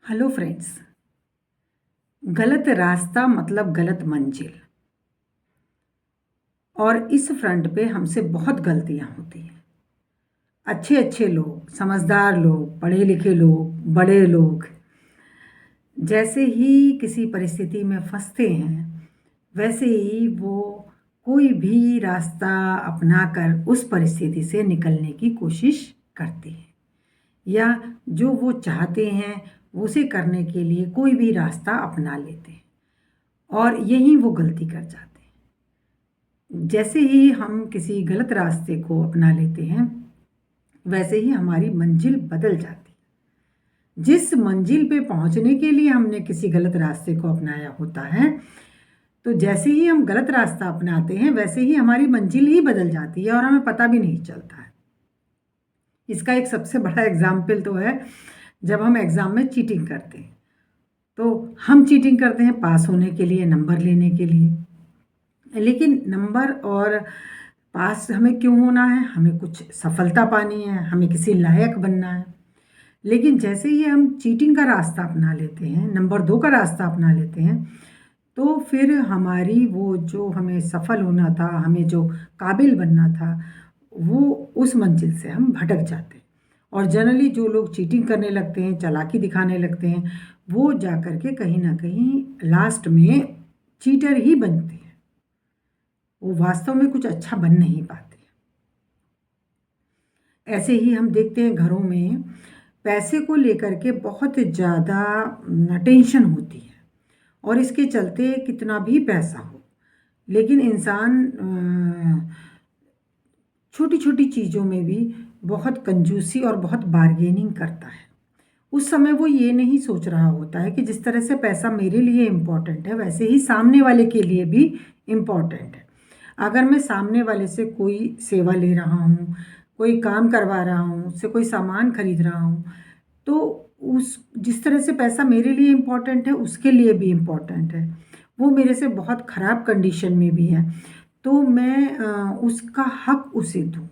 Hello friends. गलत रास्ता मतलब गलत मंजिल। और इस फ्रंट पे हमसे बहुत गलतियां होती हैं। अच्छे अच्छे लोग, समझदार लोग, पढ़े लिखे लोग, बड़े लोग जैसे ही किसी परिस्थिति में फंसते हैं, वैसे ही वो कोई भी रास्ता अपनाकर उस परिस्थिति से निकलने की कोशिश करते हैं, या जो वो चाहते हैं उसे करने के लिए कोई भी रास्ता अपना लेते हैं और यही वो गलती कर जाते हैं। जैसे ही हम किसी गलत रास्ते को अपना लेते हैं, वैसे ही हमारी मंजिल बदल जाती है। जिस मंजिल पे पहुंचने के लिए हमने किसी गलत रास्ते को अपनाया होता है, तो जैसे ही हम गलत रास्ता अपनाते हैं, वैसे ही हमारी मंजिल ही बदल जाती है और हमें पता भी नहीं चलता है। इसका एक सबसे बड़ा एग्जाम्पल तो है जब हम एग्ज़ाम में चीटिंग करते हैं। तो हम चीटिंग करते हैं पास होने के लिए, नंबर लेने के लिए। लेकिन नंबर और पास हमें क्यों होना है? हमें कुछ सफलता पानी है, हमें किसी लायक बनना है। लेकिन जैसे ही हम चीटिंग का रास्ता अपना लेते हैं, नंबर 2 का रास्ता अपना लेते हैं, तो फिर हमारी वो जो हमें सफल होना था, हमें जो काबिल बनना था, वो उस मंजिल से हम भटक जाते हैं। और जनरली जो लोग चीटिंग करने लगते हैं, चालाकी दिखाने लगते हैं, वो जा कर के कहीं ना कहीं लास्ट में चीटर ही बनते हैं। वो वास्तव में कुछ अच्छा बन नहीं पाते। ऐसे ही हम देखते हैं घरों में पैसे को लेकर के बहुत ज़्यादा टेंशन होती है, और इसके चलते कितना भी पैसा हो, लेकिन इंसान छोटी छोटी चीज़ों में भी बहुत कंजूसी और बहुत बार्गेनिंग करता है। उस समय वो ये नहीं सोच रहा होता है कि जिस तरह से पैसा मेरे लिए इम्पॉर्टेंट है, वैसे ही सामने वाले के लिए भी इम्पॉर्टेंट है। अगर मैं सामने वाले से कोई सेवा ले रहा हूँ, कोई काम करवा रहा हूँ, उससे कोई सामान खरीद रहा हूँ, तो उस जिस तरह से पैसा मेरे लिए इम्पॉर्टेंट है, उसके लिए भी इम्पॉर्टेंट है। वो मेरे से बहुत ख़राब कंडीशन में भी है, तो मैं उसका हक उसे दूँ।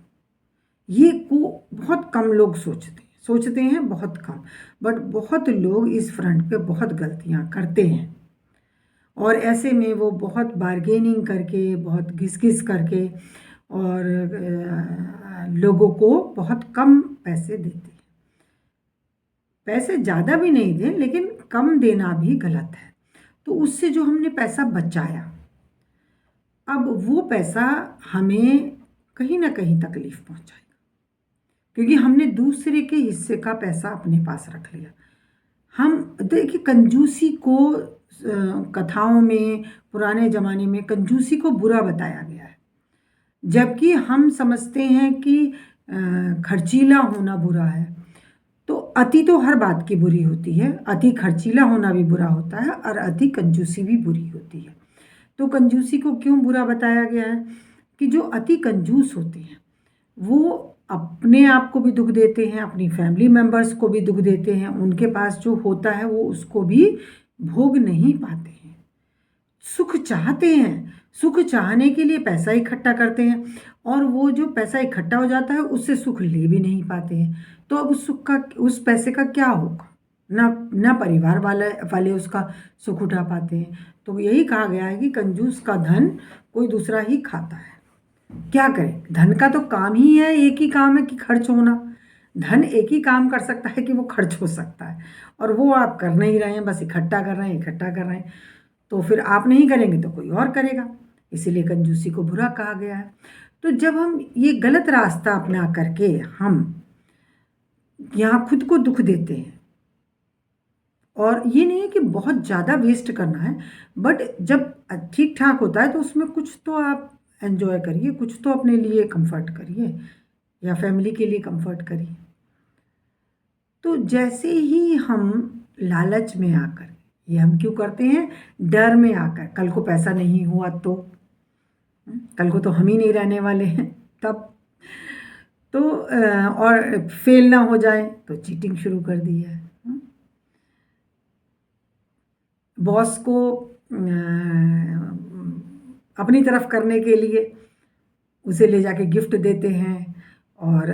ये को बहुत कम लोग सोचते हैं बहुत कम। बट बहुत लोग इस फ्रंट पे बहुत गलतियां करते हैं, और ऐसे में वो बहुत बार्गेनिंग करके, बहुत घिस घिस करके, और लोगों को बहुत कम पैसे देते हैं। पैसे ज़्यादा भी नहीं दें, लेकिन कम देना भी गलत है। तो उससे जो हमने पैसा बचाया, अब वो पैसा हमें कहीं ना कहीं तकलीफ पहुंचाएगा, क्योंकि हमने दूसरे के हिस्से का पैसा अपने पास रख लिया। हम देखिए, कंजूसी को कथाओं में, पुराने ज़माने में कंजूसी को बुरा बताया गया है, जबकि हम समझते हैं कि खर्चीला होना बुरा है। तो अति तो हर बात की बुरी होती है, अति खर्चीला होना भी बुरा होता है और अति कंजूसी भी बुरी होती है। तो कंजूसी को क्यों बुरा बताया गया है? कि जो अति कंजूस होते हैं वो अपने आप को भी दुख देते हैं, अपनी फैमिली मेम्बर्स को भी दुख देते हैं, उनके पास जो होता है वो उसको भी भोग नहीं पाते हैं। सुख चाहते हैं, सुख चाहने के लिए पैसा इकट्ठा करते हैं, और वो जो पैसा इकट्ठा हो जाता है उससे सुख ले भी नहीं पाते हैं। तो अब उस सुख का, उस पैसे का क्या होगा? ना ना परिवार वाले उसका सुख उठा पाते हैं। तो यही कहा गया है कि कंजूस का धन कोई दूसरा ही खाता है। क्या करें? धन का तो काम ही है, एक ही काम है कि खर्च होना। धन एक ही काम कर सकता है कि वो खर्च हो सकता है, और वो आप कर नहीं रहे हैं, बस इकट्ठा कर रहे हैं, इकट्ठा कर रहे हैं। तो फिर आप नहीं करेंगे तो कोई और करेगा, इसीलिए कंजूसी को बुरा कहा गया है। तो जब हम ये गलत रास्ता अपना करके हम यहाँ खुद को दुख देते हैं, और ये नहीं है कि बहुत ज़्यादा वेस्ट करना है, बट जब ठीक ठाक होता है तो उसमें कुछ तो आप एंजॉय करिए, कुछ तो अपने लिए कंफर्ट करिए, या फैमिली के लिए कंफर्ट करिए। तो जैसे ही हम लालच में आकर, ये हम क्यों करते हैं? डर में आकर, कल को पैसा नहीं हुआ तो, कल को तो हम ही नहीं रहने वाले हैं तब, तो और फेल ना हो जाए तो चीटिंग शुरू कर दी है। बॉस को अपनी तरफ करने के लिए उसे ले जाके गिफ्ट देते हैं, और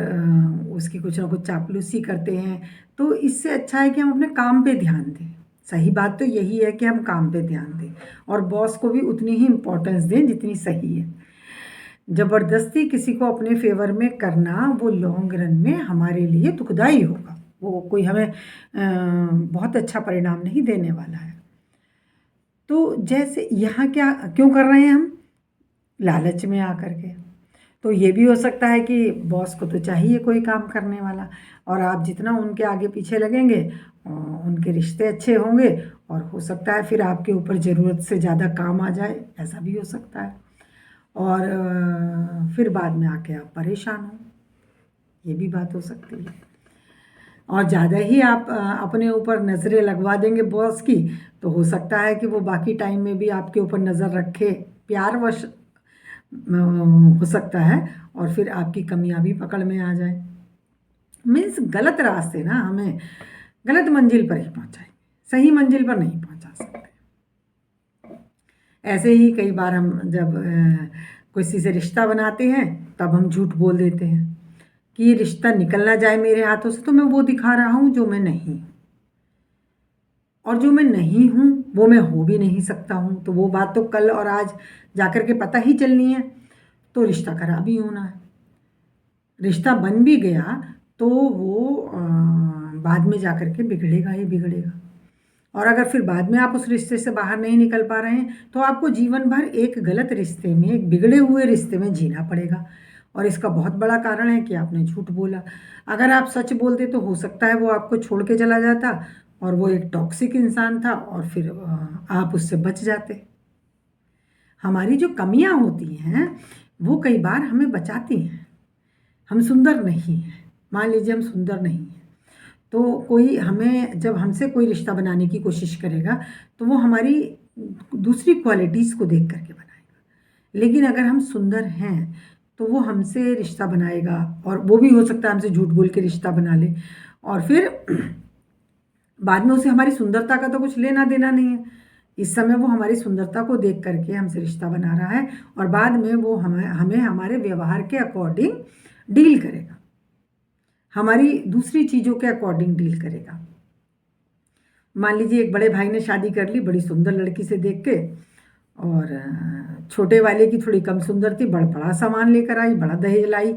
उसकी कुछ ना कुछ चापलूसी करते हैं। तो इससे अच्छा है कि हम अपने काम पे ध्यान दें। सही बात तो यही है कि हम काम पे ध्यान दें और बॉस को भी उतनी ही इम्पोर्टेंस दें जितनी सही है। ज़बरदस्ती किसी को अपने फेवर में करना वो लॉन्ग रन में हमारे लिए दुखदाई होगा, वो कोई हमें बहुत अच्छा परिणाम नहीं देने वाला है। तो जैसे यहाँ क्या क्यों कर रहे हैं हम? लालच में आकर के। तो ये भी हो सकता है कि बॉस को तो चाहिए कोई काम करने वाला, और आप जितना उनके आगे पीछे लगेंगे उनके रिश्ते अच्छे होंगे, और हो सकता है फिर आपके ऊपर ज़रूरत से ज़्यादा काम आ जाए, ऐसा भी हो सकता है। और फिर बाद में आके आप परेशान हो, ये भी बात हो सकती है। और ज़्यादा ही आप अपने ऊपर नज़रें लगवा देंगे बॉस की, तो हो सकता है कि वो बाकी टाइम में भी आपके ऊपर नज़र रखे, प्यारवश हो सकता है, और फिर आपकी कमियां भी पकड़ में आ जाए। मीन्स गलत रास्ते ना हमें गलत मंजिल पर ही पहुंचाएंगे, सही मंजिल पर नहीं पहुंचा सकते। ऐसे ही कई बार हम जब किसी से रिश्ता बनाते हैं तब हम झूठ बोल देते हैं कि ये रिश्ता निकल ना जाए मेरे हाथों से, तो मैं वो दिखा रहा हूँ जो मैं नहीं हूँ, और जो मैं नहीं हूँ वो मैं हो भी नहीं सकता हूँ। तो वो बात तो कल और आज जाकर के पता ही चलनी है, तो रिश्ता खराब ही होना है। रिश्ता बन भी गया तो वो बाद में जाकर के बिगड़ेगा ही बिगड़ेगा। और अगर फिर बाद में आप उस रिश्ते से बाहर नहीं निकल पा रहे हैं तो आपको जीवन भर एक गलत रिश्ते में, एक बिगड़े हुए रिश्ते में जीना पड़ेगा। और इसका बहुत बड़ा कारण है कि आपने झूठ बोला। अगर आप सच बोलते तो हो सकता है वो आपको छोड़ के चला जाता और वो एक टॉक्सिक इंसान था, और फिर आप उससे बच जाते। हमारी जो कमियां होती हैं वो कई बार हमें बचाती हैं। हम सुंदर नहीं हैं, मान लीजिए हम सुंदर नहीं हैं, तो कोई हमें जब हमसे कोई रिश्ता बनाने की कोशिश करेगा तो वो हमारी दूसरी क्वालिटीज़ को देख करके बनाएगा। लेकिन अगर हम सुंदर हैं तो वो हमसे रिश्ता बनाएगा, और वो भी हो सकता है हमसे झूठ बोल के रिश्ता बना ले, और फिर बाद में उसे हमारी सुंदरता का तो कुछ लेना देना नहीं है। इस समय वो हमारी सुंदरता को देख करके हमसे रिश्ता बना रहा है, और बाद में वो हमें हमारे व्यवहार के अकॉर्डिंग डील करेगा, हमारी दूसरी चीज़ों के अकॉर्डिंग डील करेगा। मान लीजिए एक बड़े भाई ने शादी कर ली बड़ी सुंदर लड़की से देख के, और छोटे वाले की थोड़ी कम सुंदर थी, बड़ा सामान लेकर आई, बड़ा दहेज लाई,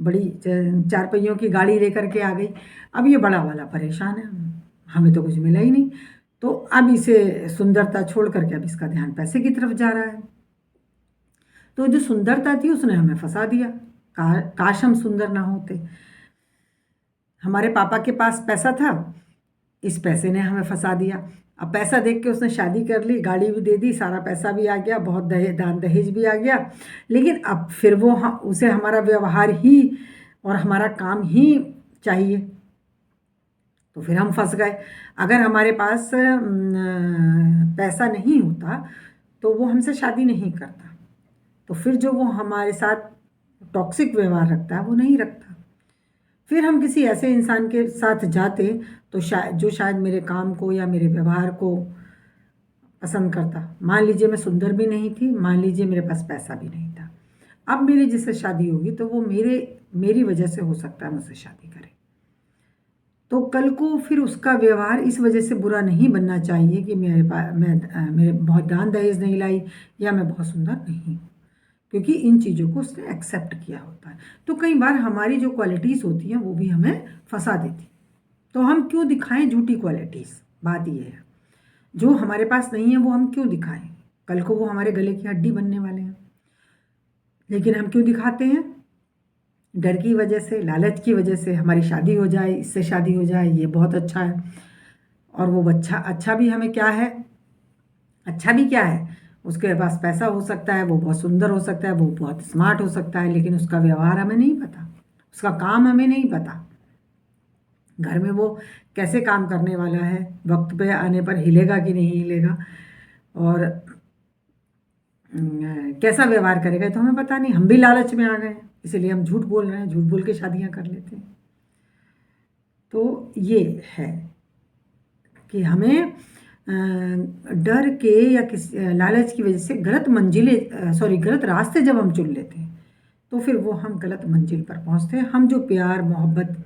बड़ी 4 पहियों की गाड़ी लेकर के आ गई। अब ये बड़ा वाला परेशान है, हमें तो कुछ मिला ही नहीं, तो अब इसे सुंदरता छोड़ करके अब इसका ध्यान पैसे की तरफ जा रहा है। तो जो सुंदरता थी उसने हमें फंसा दिया। काश हम सुंदर ना होते। हमारे पापा के पास पैसा था, इस पैसे ने हमें फंसा दिया। अब पैसा देख के उसने शादी कर ली, गाड़ी भी दे दी, सारा पैसा भी आ गया, बहुत दान दहेज भी आ गया, लेकिन अब फिर वो उसे हमारा व्यवहार ही और हमारा काम ही चाहिए, तो फिर हम फंस गए। अगर हमारे पास पैसा नहीं होता तो वो हमसे शादी नहीं करता, तो फिर जो वो हमारे साथ टॉक्सिक व्यवहार रखता है वो नहीं रखता। फिर हम किसी ऐसे इंसान के साथ जाते तो शायद मेरे काम को या मेरे व्यवहार को पसंद करता। मान लीजिए मैं सुंदर भी नहीं थी, मान लीजिए मेरे पास पैसा भी नहीं था, अब मेरी जिससे शादी होगी तो वो मेरी वजह से हो सकता है मुझसे शादी करे, तो कल को फिर उसका व्यवहार इस वजह से बुरा नहीं बनना चाहिए कि मेरे बहुत दान दहेज नहीं लाई या मैं बहुत सुंदर नहीं हूँ, क्योंकि इन चीज़ों को उसने एक्सेप्ट किया होता है। तो कई बार हमारी जो क्वालिटीज़ होती हैं वो भी हमें फंसा देती, तो हम क्यों दिखाएं झूठी क्वालिटीज़? बात ये है, जो हमारे पास नहीं है वो हम क्यों दिखाएं? कल को वो हमारे गले की हड्डी बनने वाले हैं, लेकिन हम क्यों दिखाते हैं? डर की वजह से, लालच की वजह से, हमारी शादी हो जाए, इससे शादी हो जाए, ये बहुत अच्छा है, और वो अच्छा भी हमें क्या है, अच्छा भी क्या है, उसके पास पैसा हो सकता है, वो बहुत सुंदर हो सकता है, वो बहुत स्मार्ट हो सकता है, लेकिन उसका व्यवहार हमें नहीं पता, उसका काम हमें नहीं पता, घर में वो कैसे काम करने वाला है, वक्त पे आने पर हिलेगा कि नहीं हिलेगा, और कैसा व्यवहार करेगा तो हमें पता नहीं। हम भी लालच में आ गए, इसलिए हम झूठ बोल रहे हैं, झूठ बोल के शादियां कर लेते हैं। तो ये है कि हमें डर के या किसी लालच की वजह से गलत रास्ते जब हम चुन लेते हैं तो फिर वो हम गलत मंजिल पर पहुंचते हैं। हम जो प्यार मोहब्बत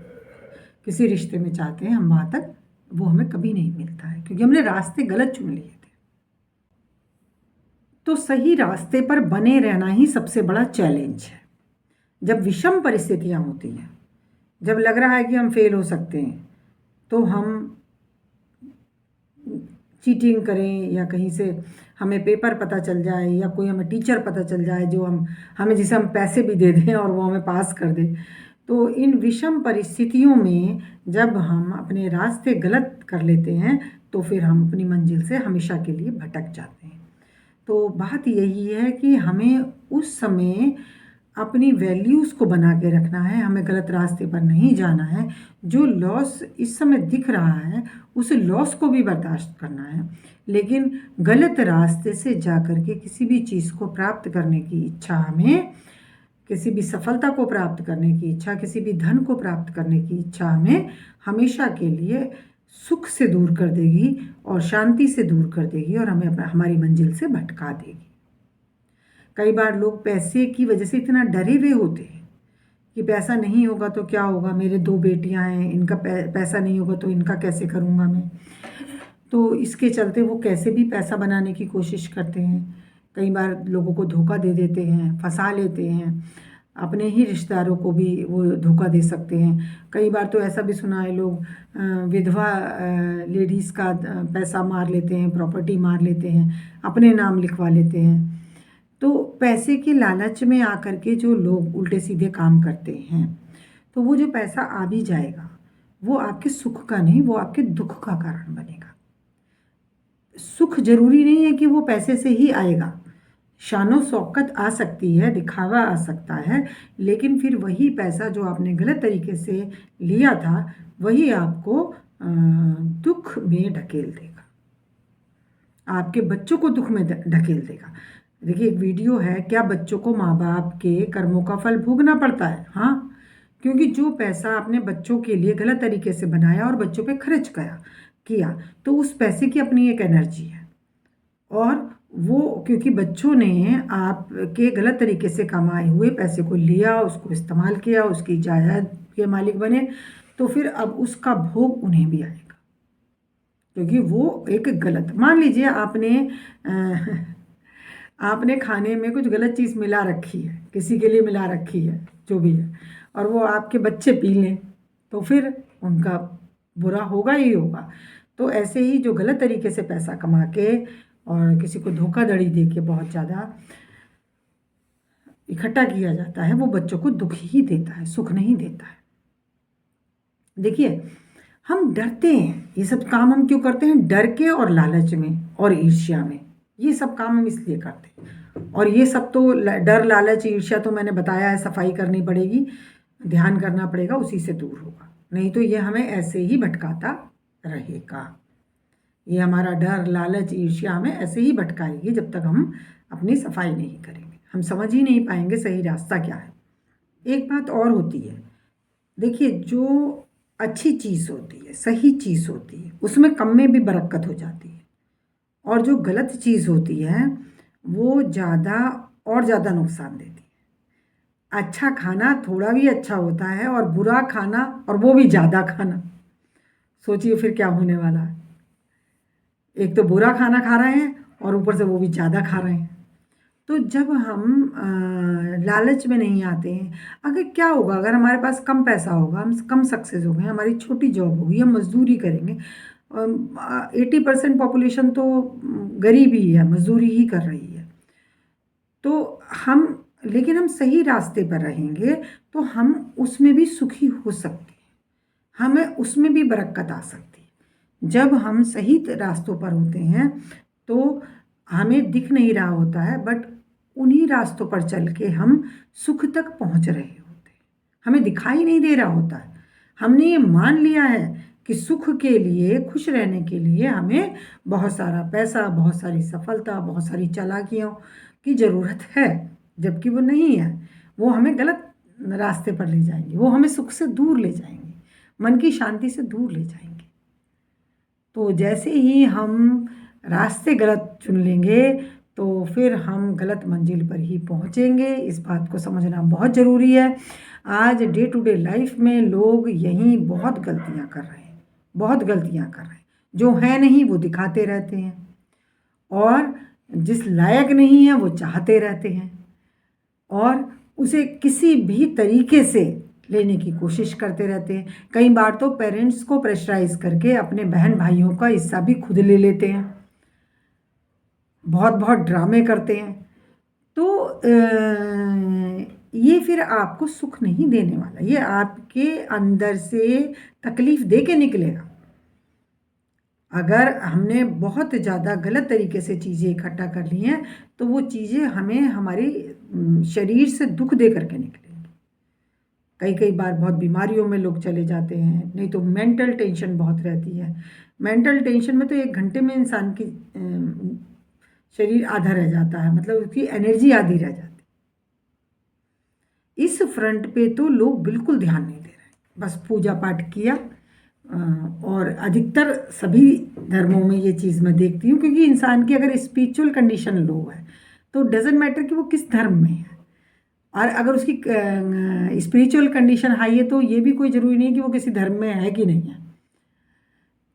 किसी रिश्ते में चाहते हैं, हम वहाँ तक वो हमें कभी नहीं मिलता है, क्योंकि हमने रास्ते गलत चुन लिए थे। तो सही रास्ते पर बने रहना ही सबसे बड़ा चैलेंज है। जब विषम परिस्थितियाँ होती हैं, जब लग रहा है कि हम फेल हो सकते हैं, तो हम चीटिंग करें या कहीं से हमें पेपर पता चल जाए या कोई हमें टीचर पता चल जाए जो हमें जिसे हम पैसे भी दे दें और वो हमें पास कर दे। तो इन विषम परिस्थितियों में जब हम अपने रास्ते गलत कर लेते हैं, तो फिर हम अपनी मंजिल से हमेशा के लिए भटक जाते हैं। तो बात यही है कि हमें उस समय अपनी वैल्यूज़ को बना के रखना है, हमें गलत रास्ते पर नहीं जाना है। जो लॉस इस समय दिख रहा है, उस लॉस को भी बर्दाश्त करना है, लेकिन गलत रास्ते से जा कर के किसी भी चीज़ को प्राप्त करने की इच्छा हमें, किसी भी सफलता को प्राप्त करने की इच्छा, किसी भी धन को प्राप्त करने की इच्छा हमें हमेशा के लिए सुख से दूर कर देगी और शांति से दूर कर देगी और हमें हमारी मंजिल से भटका देगी। कई बार लोग पैसे की वजह से इतना डरे हुए होते हैं कि पैसा नहीं होगा तो क्या होगा, मेरे 2 बेटियां हैं, इनका पैसा नहीं होगा तो इनका कैसे करूँगा मैं। तो इसके चलते वो कैसे भी पैसा बनाने की कोशिश करते हैं। कई बार लोगों को धोखा दे देते हैं, फंसा लेते हैं, अपने ही रिश्तेदारों को भी वो धोखा दे सकते हैं। कई बार तो ऐसा भी सुना है, लोग विधवा लेडीज़ का पैसा मार लेते हैं, प्रॉपर्टी मार लेते हैं, अपने नाम लिखवा लेते हैं। तो पैसे के लालच में आकर के जो लोग उल्टे सीधे काम करते हैं, तो वो जो पैसा आ भी जाएगा, वो आपके सुख का नहीं, वो आपके दुख का कारण बनेगा। सुख जरूरी नहीं है कि वो पैसे से ही आएगा। शानो शौकत आ सकती है, दिखावा आ सकता है, लेकिन फिर वही पैसा जो आपने गलत तरीके से लिया था, वही आपको दुख में ढकेल देगा, आपके बच्चों को दुख में ढकेल देगा। देखिए, एक वीडियो है, क्या बच्चों को माँ बाप के कर्मों का फल भोगना पड़ता है? हाँ, क्योंकि जो पैसा आपने बच्चों के लिए गलत तरीके से बनाया और बच्चों पे खर्च किया, तो उस पैसे की अपनी एक एनर्जी है, और वो क्योंकि बच्चों ने आपके गलत तरीके से कमाए हुए पैसे को लिया, उसको इस्तेमाल किया, उसकी जायदाद के मालिक बने, तो फिर अब उसका भोग उन्हें भी आएगा, क्योंकि वो एक गलत, मान लीजिए आपने खाने में कुछ गलत चीज़ मिला रखी है, किसी के लिए मिला रखी है, जो भी है, और वो आपके बच्चे पी लें, तो फिर उनका बुरा होगा ही होगा। तो ऐसे ही जो गलत तरीके से पैसा कमा के और किसी को धोखाधड़ी दे के बहुत ज़्यादा इकट्ठा किया जाता है, वो बच्चों को दुख ही देता है, सुख नहीं देता है। देखिए, हम डरते हैं, ये सब काम हम क्यों करते हैं? डर के और लालच में और ईर्ष्या में। ये सब काम हम इसलिए करते हैं, और ये सब तो डर, लालच, ईर्ष्या तो मैंने बताया है, सफाई करनी पड़ेगी, ध्यान करना पड़ेगा, उसी से दूर होगा, नहीं तो ये हमें ऐसे ही भटकाता रहेगा। ये हमारा डर, लालच, ईर्ष्या हमें ऐसे ही भटकाएगी जब तक हम अपनी सफाई नहीं करेंगे। हम समझ ही नहीं पाएंगे सही रास्ता क्या है। एक बात और होती है, देखिए, जो अच्छी चीज़ होती है, सही चीज़ होती है, उसमें कम में भी बरकत हो जाती है, और जो गलत चीज़ होती है वो ज़्यादा नुकसान देती है। अच्छा खाना थोड़ा भी अच्छा होता है, और बुरा खाना, और वो भी ज़्यादा खाना, सोचिए फिर क्या होने वाला है। एक तो बुरा खाना खा रहे हैं और ऊपर से वो भी ज़्यादा खा रहे हैं। तो जब हम लालच में नहीं आते हैं, अगर क्या होगा, अगर हमारे पास कम पैसा होगा, हम कम सक्सेस हो गए, हमारी छोटी जॉब होगी, हम मजदूरी करेंगे, 80% पॉपुलेशन तो गरीब ही है, मजदूरी ही कर रही है, तो लेकिन हम सही रास्ते पर रहेंगे तो हम उसमें भी सुखी हो सकते हैं, हमें उसमें भी बरकत आ सकती है। जब हम सही रास्तों पर होते हैं तो हमें दिख नहीं रहा होता है, बट उन्हीं रास्तों पर चल के हम सुख तक पहुंच रहे होते हैं, हमें दिखाई नहीं दे रहा होता है। हमने ये मान लिया है कि सुख के लिए, खुश रहने के लिए हमें बहुत सारा पैसा, बहुत सारी सफलता, बहुत सारी चालाकियों की ज़रूरत है, जबकि वो नहीं है। वो हमें गलत रास्ते पर ले जाएंगे, वो हमें सुख से दूर ले जाएंगे, मन की शांति से दूर ले जाएंगे। तो जैसे ही हम रास्ते गलत चुन लेंगे, तो फिर हम गलत मंजिल पर ही पहुंचेंगे। इस बात को समझना बहुत ज़रूरी है। आज डे टू डे लाइफ में लोग यहीं बहुत गलतियां कर रहे हैं, बहुत गलतियां कर रहे हैं। जो है नहीं वो दिखाते रहते हैं, और जिस लायक नहीं है वो चाहते रहते हैं, और उसे किसी भी तरीके से लेने की कोशिश करते रहते हैं। कई बार तो पेरेंट्स को प्रेशराइज करके अपने बहन भाइयों का हिस्सा भी खुद ले लेते हैं, बहुत बहुत ड्रामे करते हैं। तो ये फिर आपको सुख नहीं देने वाला, ये आपके अंदर से तकलीफ दे के निकलेगा। अगर हमने बहुत ज़्यादा गलत तरीके से चीज़ें इकट्ठा कर ली हैं तो वो चीज़ें हमें हमारी शरीर से दुख दे करके निकलेंगी। कई कई बार बहुत बीमारियों में लोग चले जाते हैं। नहीं तो मेंटल टेंशन बहुत रहती है। मेंटल टेंशन में तो 1 घंटे में इंसान की शरीर आधा रह जाता है, मतलब उसकी एनर्जी आधी रह जाती है। इस फ्रंट पे तो लोग बिल्कुल ध्यान नहीं दे रहे, बस पूजा पाठ किया। और अधिकतर सभी धर्मों में ये चीज़ मैं देखती हूँ, क्योंकि इंसान की अगर स्पिरिचुअल कंडीशन लो है तो डजेंट मैटर कि वो किस धर्म में है, और अगर उसकी स्पिरिचुअल कंडीशन हाई है तो ये भी कोई ज़रूरी नहीं कि वो किसी धर्म में है कि नहीं है।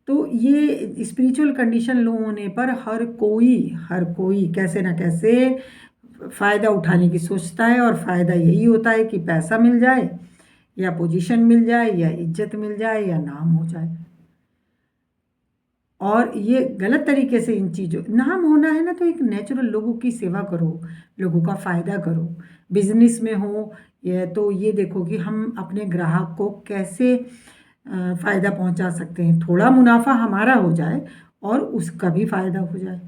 तो ये स्पिरिचुअल कंडीशन लो होने पर हर कोई कैसे ना कैसे फ़ायदा उठाने की सोचता है, और फ़ायदा यही होता है कि पैसा मिल जाए, या पोजीशन मिल जाए, या इज्जत मिल जाए, या नाम हो जाए। और ये गलत तरीके से इन चीज़ों, नाम होना है ना तो एक नेचुरल लोगों की सेवा करो, लोगों का फ़ायदा करो। बिजनेस में हो या तो ये देखो कि हम अपने ग्राहक को कैसे फ़ायदा पहुंचा सकते हैं, थोड़ा मुनाफा हमारा हो जाए और उसका भी फ़ायदा हो जाए।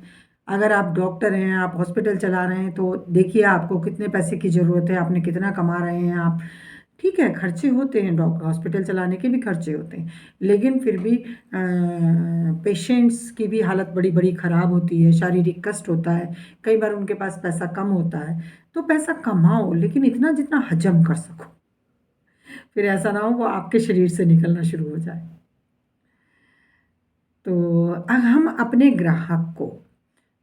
अगर आप डॉक्टर हैं, आप हॉस्पिटल चला रहे हैं, तो देखिए आपको कितने पैसे की ज़रूरत है, आपने कितना कमा रहे हैं आप। ठीक है, खर्चे होते हैं, डॉक्टर हॉस्पिटल चलाने के भी खर्चे होते हैं, लेकिन फिर भी पेशेंट्स की भी हालत बड़ी बड़ी ख़राब होती है, शारीरिक कष्ट होता है, कई बार उनके पास पैसा कम होता है। तो पैसा कमाओ, लेकिन इतना जितना हजम कर सको, फिर ऐसा ना हो वो आपके शरीर से निकलना शुरू हो जाए। तो हम अपने ग्राहक को,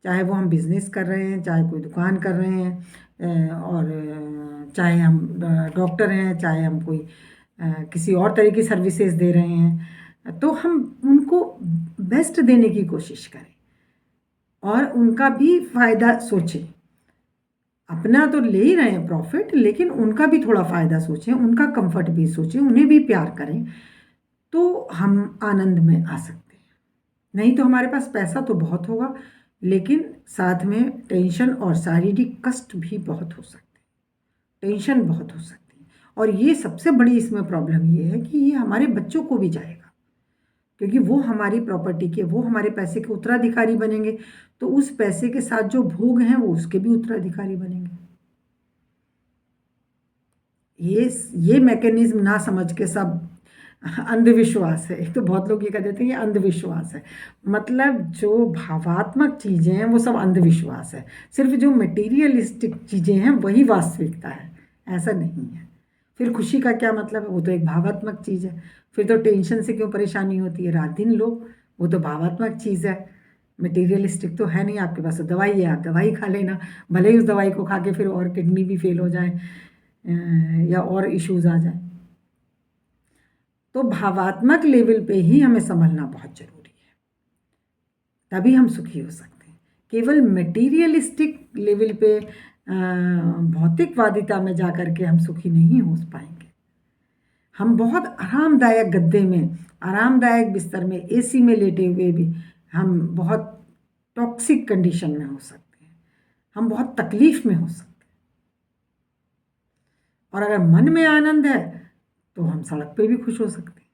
चाहे वो हम बिज़नेस कर रहे हैं, चाहे कोई दुकान कर रहे हैं, और चाहे हम डॉक्टर हैं, चाहे हम कोई किसी और तरह की सर्विसेज दे रहे हैं, तो हम उनको बेस्ट देने की कोशिश करें और उनका भी फ़ायदा सोचें। अपना तो ले ही रहे हैं प्रॉफिट, लेकिन उनका भी थोड़ा फ़ायदा सोचें, उनका कंफर्ट भी सोचें, उन्हें भी प्यार करें, तो हम आनंद में आ सकते हैं। नहीं तो हमारे पास पैसा तो बहुत होगा, लेकिन साथ में टेंशन और शारीरिक कष्ट भी बहुत हो सकते हैं, टेंशन बहुत हो सकती है। और ये सबसे बड़ी इसमें प्रॉब्लम ये है कि ये हमारे बच्चों को भी जाएगा, क्योंकि वो हमारी प्रॉपर्टी के, वो हमारे पैसे के उत्तराधिकारी बनेंगे, तो उस पैसे के साथ जो भोग हैं वो उसके भी उत्तराधिकारी बनेंगे। ये मैकेनिज्म ना समझ के सब अंधविश्वास है। एक तो बहुत लोग ये कह देते हैं कि अंधविश्वास है, मतलब जो भावात्मक चीज़ें हैं वो सब अंधविश्वास है, सिर्फ जो मटेरियलिस्टिक चीज़ें हैं वही वास्तविकता है, ऐसा नहीं है। फिर खुशी का क्या मतलब है, वो तो एक भावात्मक चीज़ है। फिर तो टेंशन से क्यों परेशानी होती है रात दिन लो, वो तो भावात्मक चीज़ है, मटेरियलिस्टिक तो है नहीं। आपके पास तो दवाई है, आप दवाई खा लेना, भले ही उस दवाई को खा के फिर और किडनी भी फेल हो जाए, या और इश्यूज आ जाए। तो भावात्मक लेवल पे ही हमें संभलना बहुत ज़रूरी है, तभी हम सुखी हो सकते हैं। केवल मटेरियलिस्टिक लेवल पे भौतिकवादिता में जा कर के हम सुखी नहीं हो पाएंगे। हम बहुत आरामदायक गद्दे में, आरामदायक बिस्तर में, एसी में लेटे हुए भी हम बहुत टॉक्सिक कंडीशन में हो सकते हैं, हम बहुत तकलीफ में हो सकते हैं। और अगर मन में आनंद है तो हम सड़क पे भी खुश हो सकते हैं।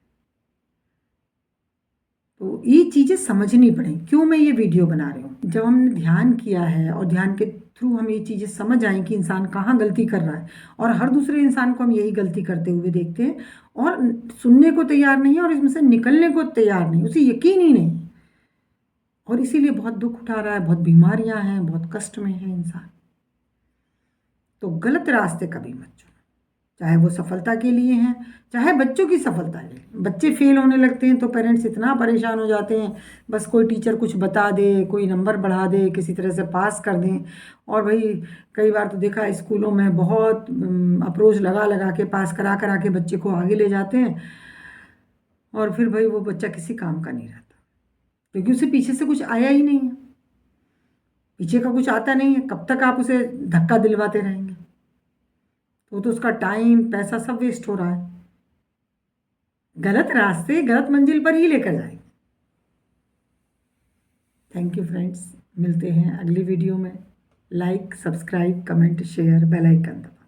तो ये चीज़ें समझनी पड़ेंगी। क्यों मैं ये वीडियो बना रही हूँ, जब हमने ध्यान किया है और ध्यान के थ्रू हमें ये चीज़ें समझ आएँ कि इंसान कहाँ गलती कर रहा है, और हर दूसरे इंसान को हम यही गलती करते हुए देखते हैं और सुनने को तैयार नहीं है और इसमें से निकलने को तैयार नहीं, उसे यकीन ही नहीं, और इसीलिए बहुत दुख उठा रहा है, बहुत बीमारियां हैं, बहुत कष्ट में है इंसान। तो गलत रास्ते कभी मत चुनो, चाहे वो सफलता के लिए हैं, चाहे बच्चों की सफलता के लिए। बच्चे फेल होने लगते हैं तो पेरेंट्स इतना परेशान हो जाते हैं, बस कोई टीचर कुछ बता दे, कोई नंबर बढ़ा दे, किसी तरह से पास कर दें। और भाई कई बार तो देखा है स्कूलों में बहुत अप्रोच लगा लगा के पास करा करा के बच्चे को आगे ले जाते हैं, और फिर भाई वो बच्चा किसी काम का नहीं रहता, क्योंकि उसे पीछे से कुछ आया ही नहीं है। पीछे का कुछ आता नहीं है, कब तक आप उसे धक्का दिलवाते रहेंगे? तो उसका टाइम पैसा सब वेस्ट हो रहा है, गलत रास्ते गलत मंजिल पर ही लेकर जाएंगे। थैंक यू फ्रेंड्स, मिलते हैं अगली वीडियो में। Like, subscribe, comment, share, bell icon दबाएं।